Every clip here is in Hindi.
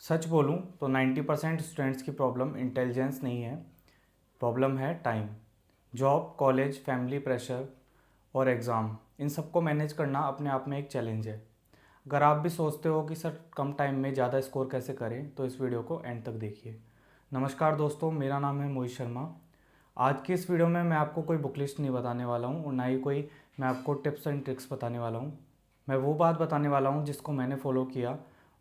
सच बोलूं तो 90% स्टूडेंट्स की प्रॉब्लम इंटेलिजेंस नहीं है। प्रॉब्लम है time. Job, college, family pressure और एग्ज़ाम, इन सबको मैनेज करना अपने आप में एक चैलेंज है। अगर आप भी सोचते हो कि सर कम टाइम में ज़्यादा स्कोर कैसे करें, तो इस वीडियो को एंड तक देखिए। नमस्कार दोस्तों, मेरा नाम है मोहित शर्मा। आज की इस वीडियो में मैं आपको कोई बुक लिस्ट नहीं बताने वाला हूँ और ना ही कोई मैं आपको टिप्स एंड ट्रिक्स बताने वाला हूँ। मैं वो बात बताने वाला हूँ जिसको मैंने फॉलो किया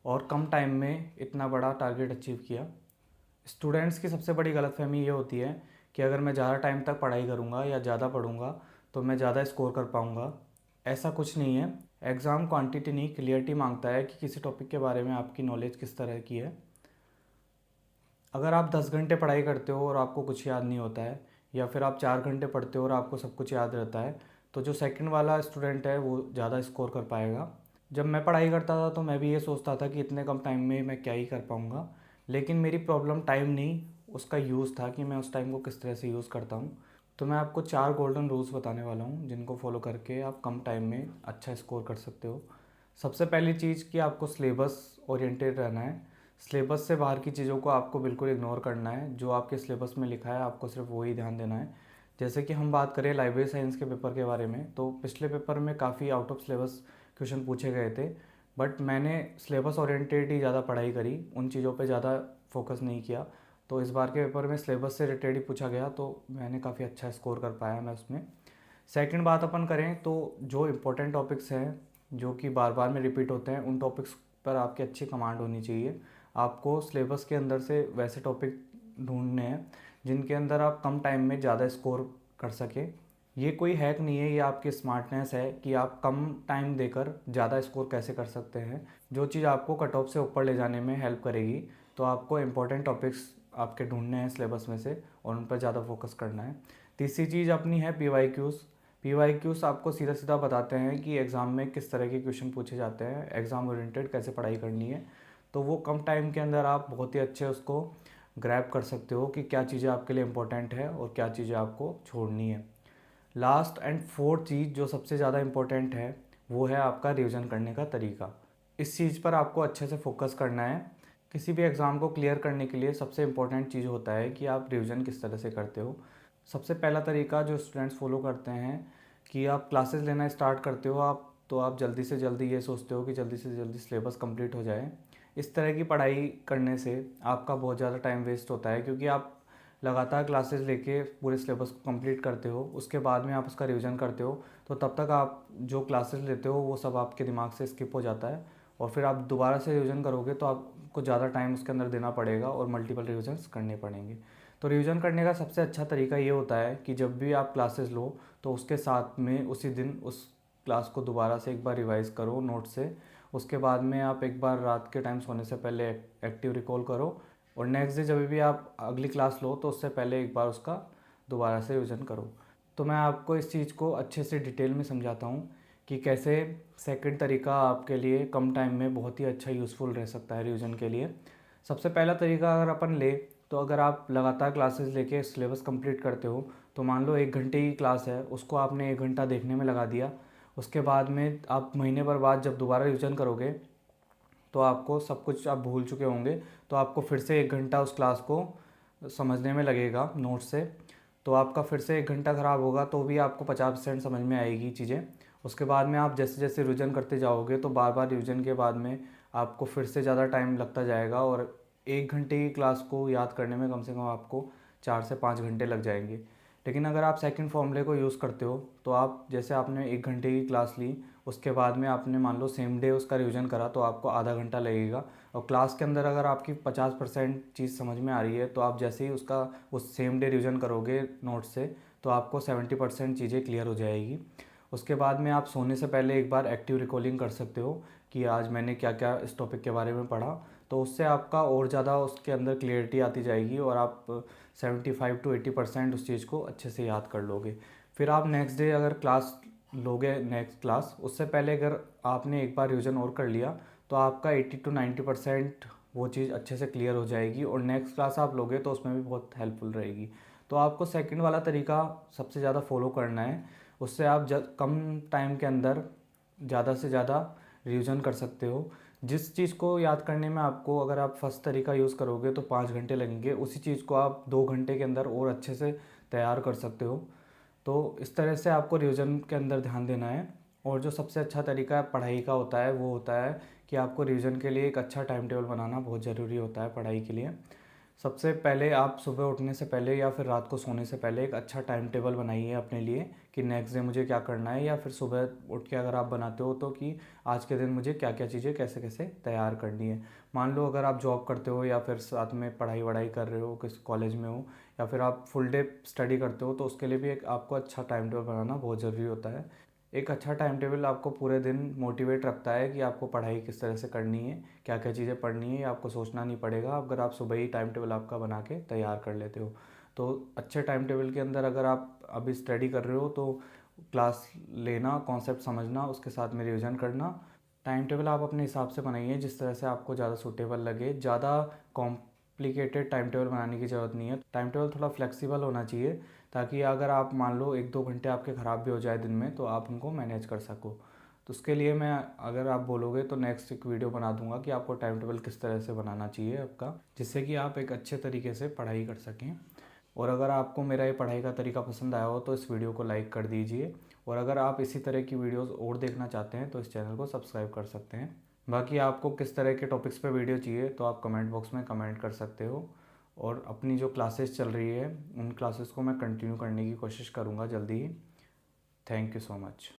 और कम टाइम में इतना बड़ा टारगेट अचीव किया। स्टूडेंट्स की सबसे बड़ी गलतफहमी ये होती है कि अगर मैं ज़्यादा टाइम तक पढ़ाई करूँगा या ज़्यादा पढ़ूँगा तो मैं ज़्यादा स्कोर कर पाऊँगा। ऐसा कुछ नहीं है। एग्ज़ाम क्वांटिटी नहीं, क्लियरिटी मांगता है कि किसी टॉपिक के बारे में आपकी नॉलेज किस तरह की है। अगर आप 10 घंटे पढ़ाई करते हो और आपको कुछ याद नहीं होता है, या फिर आप 4 घंटे पढ़ते हो और आपको सब कुछ याद रहता है, तो जो सेकंड वाला स्टूडेंट है वो ज़्यादा स्कोर कर पाएगा। जब मैं पढ़ाई करता था तो मैं भी ये सोचता था कि इतने कम टाइम में मैं क्या ही कर पाऊँगा, लेकिन मेरी प्रॉब्लम टाइम नहीं, उसका यूज़ था कि मैं उस टाइम को किस तरह से यूज़ करता हूँ। तो मैं आपको 4 गोल्डन रूल्स बताने वाला हूँ जिनको फॉलो करके आप कम टाइम में अच्छा स्कोर कर सकते हो। सबसे पहली चीज़ कि आपको सिलेबस ओरिएंटेड रहना है। सिलेबस से बाहर की चीज़ों को आपको बिल्कुल इग्नोर करना है। जो आपके सिलेबस में लिखा है आपको सिर्फ वही ध्यान देना है। जैसे कि हम बात करें लाइब्रेरी साइंस के पेपर के बारे में, तो पिछले पेपर में काफ़ी आउट ऑफ सिलेबस क्वेश्चन पूछे गए थे, बट मैंने सिलेबस ओरिएंटेड ही ज़्यादा पढ़ाई करी, उन चीज़ों पे ज़्यादा फोकस नहीं किया। तो इस बार के पेपर में सिलेबस से रिलेटेड ही पूछा गया, तो मैंने काफ़ी अच्छा स्कोर कर पाया मैं उसमें। सेकंड बात अपन करें तो जो इम्पोर्टेंट टॉपिक्स हैं जो कि बार बार में रिपीट होते हैं, उन टॉपिक्स पर आपकी अच्छी कमांड होनी चाहिए। आपको सिलेबस के अंदर से वैसे टॉपिक ढूंढने हैं जिनके अंदर आप कम टाइम में ज़्यादा स्कोर कर सकें। ये कोई हैक नहीं है, ये आपकी स्मार्टनेस है कि आप कम टाइम देकर ज़्यादा स्कोर कैसे कर सकते हैं। जो चीज़ आपको कट ऑफ से ऊपर ले जाने में हेल्प करेगी, तो आपको इम्पोर्टेंट टॉपिक्स आपके ढूंढने हैं सिलेबस में से और उन पर ज़्यादा फोकस करना है। तीसरी चीज़ अपनी है पी वाई क्यूज़ आपको सीधा सीधा बताते हैं कि एग्ज़ाम में किस तरह के क्वेश्चन पूछे जाते हैं, एग्ज़ाम ओरिएंटेड कैसे पढ़ाई करनी है। तो वो कम टाइम के अंदर आप बहुत ही अच्छे उसको ग्रैब कर सकते हो कि क्या चीज़ें आपके लिए इम्पोर्टेंट है और क्या चीज़ें आपको छोड़नी है। लास्ट एंड फोर्थ चीज़ जो सबसे ज़्यादा इम्पोर्टेंट है, वो है आपका रिवीजन करने का तरीका। इस चीज़ पर आपको अच्छे से फोकस करना है। किसी भी एग्ज़ाम को क्लियर करने के लिए सबसे इम्पोर्टेंट चीज़ होता है कि आप रिवीजन किस तरह से करते हो। सबसे पहला तरीका जो स्टूडेंट्स फॉलो करते हैं कि आप क्लासेस लेना स्टार्ट करते हो, आप जल्दी से जल्दी ये सोचते हो कि जल्दी से जल्दी सिलेबस कंप्लीट हो जाए। इस तरह की पढ़ाई करने से आपका बहुत ज़्यादा टाइम वेस्ट होता है, क्योंकि आप लगातार क्लासेस लेके पूरे सिलेबस को कंप्लीट करते हो, उसके बाद में आप उसका रिवीजन करते हो, तो तब तक आप जो क्लासेस लेते हो वो सब आपके दिमाग से स्किप हो जाता है और फिर आप दोबारा से रिवीजन करोगे तो आपको ज़्यादा टाइम उसके अंदर देना पड़ेगा और मल्टीपल रिविजन्स करने पड़ेंगे। तो रिवीजन करने का सबसे अच्छा तरीका ये होता है कि जब भी आप क्लासेस लो तो उसके साथ में उसी दिन उस क्लास को दोबारा से एक बार रिवाइज़ करो नोट से। उसके बाद में आप एक बार रात के टाइम सोने से पहले एक्टिव रिकॉल करो और नेक्स्ट डे जब भी आप अगली क्लास लो तो उससे पहले एक बार उसका दोबारा से रिवीजन करो। तो मैं आपको इस चीज़ को अच्छे से डिटेल में समझाता हूँ कि कैसे सेकंड तरीका आपके लिए कम टाइम में बहुत ही अच्छा यूज़फुल रह सकता है रिवीजन के लिए। सबसे पहला तरीका अगर अपन ले, तो अगर आप लगातार क्लासेस लेके सिलेबस कंप्लीट करते हो, तो मान लो 1 घंटे की क्लास है, उसको आपने 1 घंटा देखने में लगा दिया। उसके बाद में आप महीने भर बाद जब दोबारा रिवीजन करोगे तो आपको सब कुछ आप भूल चुके होंगे, तो आपको फिर से 1 घंटा उस क्लास को समझने में लगेगा नोट से। तो आपका फिर से 1 घंटा ख़राब होगा तो भी आपको 50% समझ में आएगी चीज़ें। उसके बाद में आप जैसे जैसे रिवीजन करते जाओगे तो बार बार रिवीजन के बाद में आपको फिर से ज़्यादा टाइम लगता जाएगा और 1 घंटे की क्लास को याद करने में कम से कम आपको 4 से 5 घंटे लग जाएंगे। लेकिन अगर आप सेकंड फॉर्मूले को यूज़ करते हो तो आप जैसे आपने 1 घंटे की क्लास ली, उसके बाद में आपने मान लो सेम डे उसका रिवीजन करा तो आपको आधा घंटा लगेगा। और क्लास के अंदर अगर आपकी 50% चीज़ समझ में आ रही है तो आप जैसे ही उसका उस सेम डे रिवीजन करोगे नोट से तो आपको 70% चीज़ें क्लियर हो जाएगी। उसके बाद में आप सोने से पहले एक बार एक्टिव रिकॉलिंग कर सकते हो कि आज मैंने क्या क्या इस टॉपिक के बारे में पढ़ा। तो उससे आपका और ज़्यादा उसके अंदर क्लियरिटी आती जाएगी और आप 75 to 80% उस चीज़ को अच्छे से याद कर लोगे। फिर आप नेक्स्ट डे अगर क्लास लोगे, नेक्स्ट क्लास उससे पहले अगर आपने एक बार रिवीजन और कर लिया तो आपका 80 to 90% वो चीज़ अच्छे से क्लियर हो जाएगी और नेक्स्ट क्लास आप लोगे तो उसमें भी बहुत हेल्पफुल रहेगी। तो आपको सेकंड वाला तरीका सबसे ज़्यादा फॉलो करना है। उससे आप कम टाइम के अंदर ज़्यादा से ज़्यादा रिवीजन कर सकते हो। जिस चीज़ को याद करने में आपको, अगर आप फर्स्ट तरीका यूज़ करोगे तो 5 घंटे लगेंगे, उसी चीज़ को आप 2 घंटे के अंदर और अच्छे से तैयार कर सकते हो। तो इस तरह से आपको रिवीजन के अंदर ध्यान देना है। और जो सबसे अच्छा तरीका पढ़ाई का होता है वो होता है कि आपको रिवीजन के लिए एक अच्छा टाइम टेबल बनाना बहुत ज़रूरी होता है पढ़ाई के लिए। सबसे पहले आप सुबह उठने से पहले या फिर रात को सोने से पहले एक अच्छा टाइम टेबल बनाइए अपने लिए कि नेक्स्ट डे मुझे क्या करना है, या फिर सुबह उठ के अगर आप बनाते हो तो कि आज के दिन मुझे क्या क्या चीज़ें कैसे कैसे तैयार करनी है। मान लो अगर आप जॉब करते हो या फिर साथ में पढ़ाई वढ़ाई कर रहे हो, किस कॉलेज में हो, या फिर आप फुल डे स्टडी करते हो, तो उसके लिए भी एक आपको अच्छा टाइम टेबल बनाना बहुत ज़रूरी होता है। एक अच्छा टाइम टेबल आपको पूरे दिन मोटिवेट रखता है कि आपको पढ़ाई किस तरह से करनी है, क्या क्या चीज़ें पढ़नी है, आपको सोचना नहीं पड़ेगा अगर आप सुबह ही टाइम टेबल आपका बना के तैयार कर लेते हो। तो अच्छे टाइम टेबल के अंदर अगर आप अभी स्टडी कर रहे हो तो क्लास लेना, कॉन्सेप्ट समझना, उसके साथ में रिवीजन करना। टाइम टेबल आप अपने हिसाब से बनाइए जिस तरह से आपको ज़्यादा सूटेबल लगे। ज़्यादा कॉम्प्लिकेटेड टाइम टेबल बनाने की ज़रूरत नहीं है। टाइम टेबल थोड़ा फ्लेक्सिबल होना चाहिए ताकि अगर आप मान लो 1-2 घंटे आपके ख़राब भी हो जाए दिन में तो आप उनको मैनेज कर सको। तो उसके लिए मैं, अगर आप बोलोगे तो नेक्स्ट एक वीडियो बना दूंगा कि आपको टाइम टेबल किस तरह से बनाना चाहिए आपका, जिससे कि आप एक अच्छे तरीके से पढ़ाई कर सकें। और अगर आपको मेरा ये पढ़ाई का तरीका पसंद आया हो तो इस वीडियो को लाइक कर दीजिए। और अगर आप इसी तरह की वीडियोस और देखना चाहते हैं तो इस चैनल को सब्सक्राइब कर सकते हैं। बाकी आपको किस तरह के टॉपिक्स पे वीडियो चाहिए तो आप कमेंट बॉक्स में कमेंट कर सकते हो। और अपनी जो क्लासेस चल रही है उन क्लासेस को मैं कंटिन्यू करने की कोशिश करूँगा जल्दी ही। Thank you so much.